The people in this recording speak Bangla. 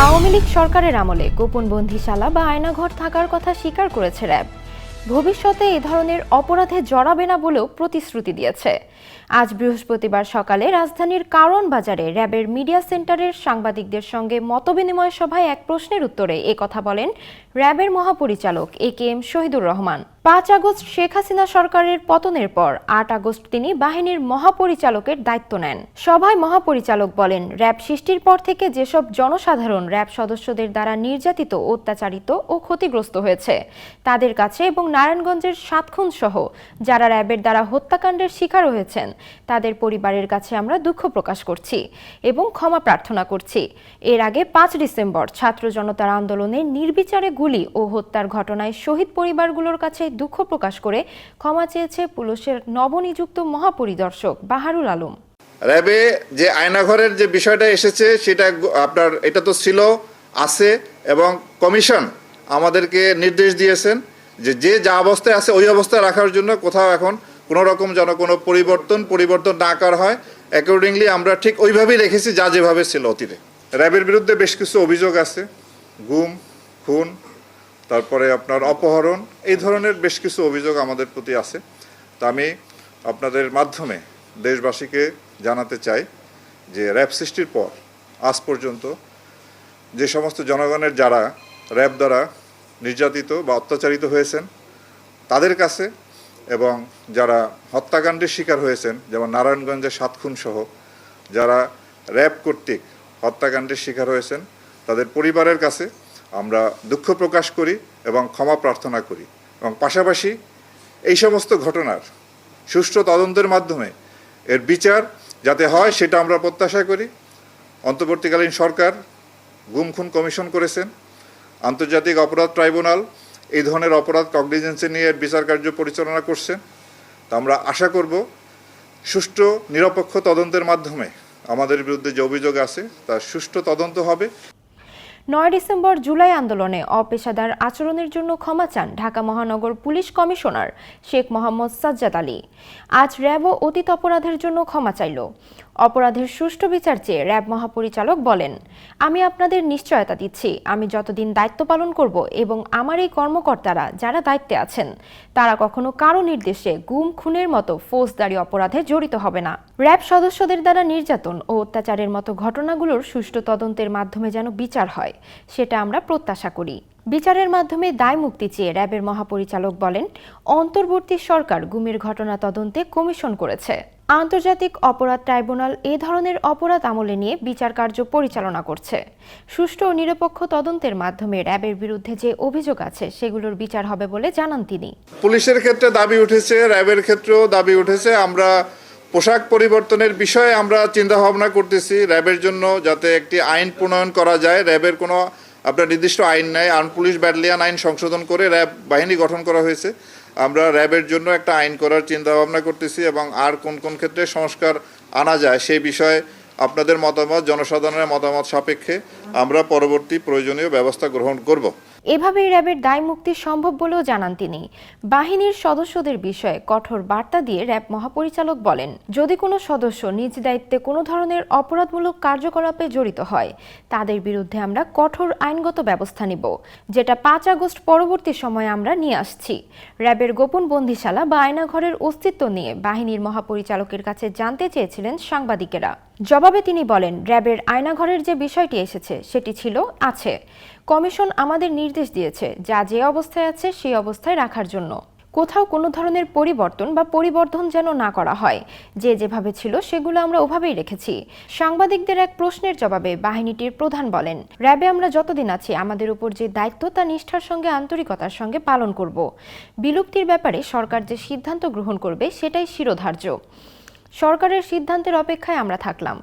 আওয়ামী লীগ সরকারের আমলে গোপন বন্দিশালা বা আয়নাঘর থাকার কথা স্বীকার করেছে র্যাব। ভবিষ্যতে এ ধরনের অপরাধে জড়াবে না বলেও প্রতিশ্রুতি দিয়েছে। আজ বৃহস্পতিবার সকালে রাজধানীর কারওয়ান বাজারে র্যাবের মিডিয়া সেন্টারের সাংবাদিকদের সঙ্গে মতবিনিময় সভায় এক প্রশ্নের উত্তরে কথা বলেন র্যাবের মহাপরিচালক AKM শহীদুর রহমান। ৫ আগস্ট শেখ হাসিনা সরকারের পতনের পর ৮ আগস্ট তিনি বাহিনীর মহাপরিচালকের দায়িত্ব নেন। সভায় মহাপরিচালক বলেন, র্যাব সৃষ্টির পর থেকে যেসব জনসাধারণ র্যাব সদস্যদের দ্বারা নির্যাতিত, অত্যাচারিত ও ক্ষতিগ্রস্ত হয়েছে তাদের কাছে এবং নারায়ণগঞ্জের ৭ খুন সহ যারা র্যাবের দ্বারা হত্যাকাণ্ডের শিকার হয়েছেন তাদের পরিবারের কাছে আমরা দুঃখ প্রকাশ করছি এবং ক্ষমা প্রার্থনা করছি। এর আগে ৫ ডিসেম্বর ছাত্র জনতার আন্দোলনে নির্বিচারে গুলি ও হত্যার ঘটনায় শহীদ পরিবারগুলোর কাছে দুঃখ প্রকাশ করে ক্ষমা চেয়েছে পুলিশের নবনিযুক্ত মহাপরিদর্শক বাহারুল আলম। র্যাবে যে আয়নাঘরের যে বিষয়টা এসেছে সেটা আপনার এটা তো ছিল, আছে, এবং কমিশন আমাদেরকে নির্দেশ দিয়েছেন যে যা অবস্থায় আছে ওই অবস্থায় রাখার জন্য, কোথাও এখন কোনো রকম যেন কোনো পরিবর্তন না করা হয়। অ্যাকর্ডিংলি আমরা ঠিক ওইভাবেই রেখেছি যা যেভাবে ছিল অতীতে। র্যাবের বিরুদ্ধে বেশ কিছু অভিযোগ আছে, গুম, খুন, তারপরে আপনার অপহরণ, এই ধরনের বেশ কিছু অভিযোগ আমাদের প্রতি আছে। তা আমি আপনাদের মাধ্যমে দেশবাসীকে জানাতে চাই যে র্যাব সৃষ্টির পর আজ পর্যন্ত যে সমস্ত জনগণের যারা র্যাব দ্বারা নির্যাতিত বা অত্যাচারিত হয়েছেন তাদের কাছে, এবং যারা হত্যাকাণ্ডের শিকার হয়েছেন যেমন নারায়ণগঞ্জের ৭ খুন সহ যারা র্যাব কর্তৃক হত্যাকাণ্ডের শিকার হয়েছেন তাদের পরিবারের কাছে আমরা দুঃখ প্রকাশ করি এবং ক্ষমা প্রার্থনা করি, এবং পাশাপাশি এই সমস্ত ঘটনার সুষ্ঠু তদন্তের মাধ্যমে এর বিচার যাতে হয় সেটা আমরা প্রত্যাশা করি। অন্তর্বর্তীকালীন সরকার গুম খুন কমিশন করেছেন, আন্তর্জাতিক অপরাধ ট্রাইব্যুনাল এই ধরনের অপরাধ কগনিজেন্সে নিয়ে এর বিচার কার্য পরিচালনা করছেন। তা আমরা আশা করব সুষ্ঠু নিরপেক্ষ তদন্তের মাধ্যমে আমাদের বিরুদ্ধে যে অভিযোগ আছে তার সুষ্ঠু তদন্ত হবে। ৯ ডিসেম্বর জুলাই আন্দোলনে অপেশাদার আচরণের জন্য ক্ষমা চান ঢাকা মহানগর পুলিশ কমিশনার শেখ মোহাম্মদ সাজ্জাদ আলী। আজ র্যাবও অতীত অপরাধের জন্য ক্ষমা চাইল। অপরাধের সুষ্ঠু বিচার চেয়ে র্যাব মহাপরিচালক বলেন, আমি আপনাদের নিশ্চয়তা দিচ্ছি, আমি যতদিন দায়িত্ব পালন করব এবং আমার এই কর্মকর্তারা যারা দায়িত্বে আছেন তারা কখনো কারো নির্দেশে গুম খুনের মতো ফৌজদারি অপরাধে জড়িত হবে না। র্যাব সদস্যদের দ্বারা নির্যাতন ও অত্যাচারের মতো ঘটনাগুলোর সুষ্ঠু তদন্তের মাধ্যমে যেন বিচার হয় সেটা আমরা প্রত্যাশা করি। বিচারের মাধ্যমে দায় মুক্তি চেয়ে র্যাবের মহাপরিচালক বলেন, অন্তর্বর্তী সরকার গুমের ঘটনা তদন্তে কমিশন করেছে। আন্তর্জাতিক অপরাধ ট্রাইব্যুনাল এ ধরনের অপরাধ আমলে নিয়ে বিচার কার্য পরিচালনা করছে। সুষ্ঠু ও নিরপেক্ষ তদন্তের মাধ্যমে র্যাবের বিরুদ্ধে যে অভিযোগ আছে সেগুলোর বিচার হবে বলে জানান তিনি। পুলিশের ক্ষেত্রে দাবি উঠেছে, র্যাবের ক্ষেত্রেও দাবি উঠেছে। আমরা পোশাক পরিবর্তনের বিষয়ে আমরা চিন্তা ভাবনা করতেছি র্যাবের জন্য, যাতে একটি আইন প্রণয়ন করা যায়। র্যাবের কোনো আপনার নির্দিষ্ট আইন নাই, আর্ম পুলিশ ব্যাটালিয়ন আইন সংশোধন করে র্যাব বাহিনী গঠন করা হয়েছে। আমরা র্যাবের জন্য একটা আইন করার চিন্তা ভাবনা করতেছি, এবং আর কোন কোন ক্ষেত্রে সংস্কার আনা যায় সেই বিষয়ে আপনাদের মতামত, জনসাধারণের মতামত সাপেক্ষে আমরা পরবর্তী প্রয়োজনীয় ব্যবস্থা গ্রহণ করব। এভাবেই র্যাবের দায় মুক্তি সম্ভব বলেও জানান তিনি। বাহিনীর সদস্যদের বিষয়ে কঠোর বার্তা দিয়ে র্যাব মহাপরিচালক বলেন, যদি কোনো সদস্য নিজ দায়িত্বে কোনো ধরনের অপরাধমূলক কার্যকলাপে জড়িত হয় তাদের বিরুদ্ধে আমরা কঠোর আইনগত ব্যবস্থা নিব, যেটা ৫ আগস্ট পরবর্তী সময়ে আমরা নিয়ে আসছি। র্যাবের গোপন বন্দিশালা বা আয়নাঘরের অস্তিত্ব নিয়ে বাহিনীর মহাপরিচালকের কাছে জানতে চেয়েছিলেন সাংবাদিকেরা। জবাবে তিনি বলেন, র্যাবের আয়নাঘরের যে বিষয়টি এসেছে সেটি ছিল, আছে। কমিশন আমাদের নির্দেশ দিয়েছে যা যে অবস্থায় আছে সেই অবস্থায় রাখার জন্য। কোথাও কোনো ধরনের পরিবর্তন বা পরিবর্ধন যেন না করা হয়, যে যেভাবে ছিল সেগুলো আমরা ওভাবেই রেখেছি। সাংবাদিকদের এক প্রশ্নের জবাবে বাহিনীটির প্রধান বলেন, র্যাবে আমরা যতদিন আছি আমাদের উপর যে দায়িত্ব তা নিষ্ঠার সঙ্গে আন্তরিকতার সঙ্গে পালন করব। বিলুপ্তির ব্যাপারে সরকার যে সিদ্ধান্ত গ্রহণ করবে সেটাই শিরোধার্য। সরকারের সিদ্ধান্তের অপেক্ষায় আমরা থাকলাম।